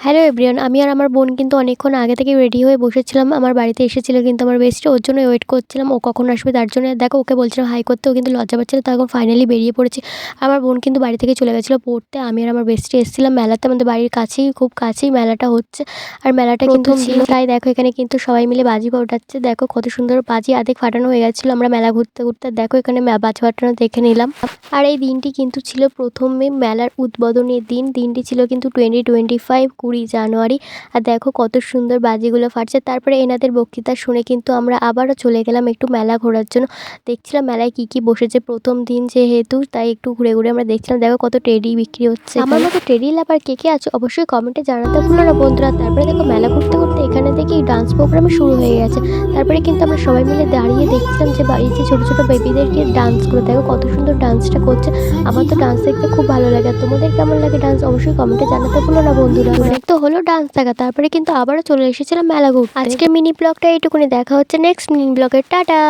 Hello everyone, আমি আর আমার বোন কিন্তু অনেকক্ষণ আগে থেকে রেডি হয়ে বসেছিলাম। আমার বাড়িতে এসেছিল কিন্তু আমার বেস্টি, ওর জন্য ওয়েট করছিলাম ও কখন আসবে তার জন্য। দেখো ওকে বলছিলাম হাই করতে, ও কিন্তু লজ্জা পাচ্ছিল। তো এখন ফাইনালি বেরিয়ে পড়েছি। আমার বোন কিন্তু বাড়ি থেকে চলে গেছিলো পড়তে। আমি আর আমার বেস্টি এসেছিলাম মেলাতে, আমাদের বাড়ির কাছেই, খুব কাছেই মেলাটা হচ্ছে। আর মেলাটা কিন্তু ছিল, তাই দেখো এখানে কিন্তু সবাই মিলে বাজি ফাটাচ্ছে। দেখো কত সুন্দর বাজি আর্ধেক ফাটানো হয়ে গেছিলো। আমরা মেলা ঘুরতে ঘুরতে দেখো এখানে বাজি ফাটানো দেখে নিলাম। আর এই দিনটি কিন্তু ছিল প্রথমে মেলার উদ্বোধনের দিন। দিনটি ছিল কিন্তু 2025 20 জানুয়ারি। আর দেখো কত সুন্দর বাজিগুলো ফাটছে। তারপরে এনাদের বক্তৃতা শুনে কিন্তু আমরা আবারও চলে গেলাম একটু মেলা ঘোরার জন্য। দেখছিলাম মেলায় কী কী বসেছে, প্রথম দিন যেহেতু, তাই একটু ঘুরে ঘুরে আমরা দেখছিলাম। দেখো কত টেডি বিক্রি হচ্ছে। আমার মতো টেডি লাভার কে কে আছে অবশ্যই কমেন্টে জানাতে ভুলো না বন্ধুরা। তারপরে দেখো মেলা ঘুরতে ঘুরতে এখানে দেখি ডান্স প্রোগ্রাম শুরু হয়ে গেছে। তারপরে কিন্তু আমরা সবাই মিলে দাঁড়িয়ে দেখছিলাম যে এই যে ছোটো ছোটো বেবিদেরকে ডান্সগুলো, দেখো কত সুন্দর ডান্সটা করছে। আমার তো ডান্স দেখতে খুব ভালো লাগে। আর তোমাদের কেমন লাগে ডান্স অবশ্যই কমেন্টে জানাতে ভুলো না বন্ধুরা। অনেক তো হলো ডান্স দেখা, তারপরে কিন্তু আবারও চলে এসেছিলাম মেলা ঘুরতে। আজকের মিনি ব্লগটা এইটুকুনি, দেখা হচ্ছে নেক্সট মিনি ব্লগে। টাটা।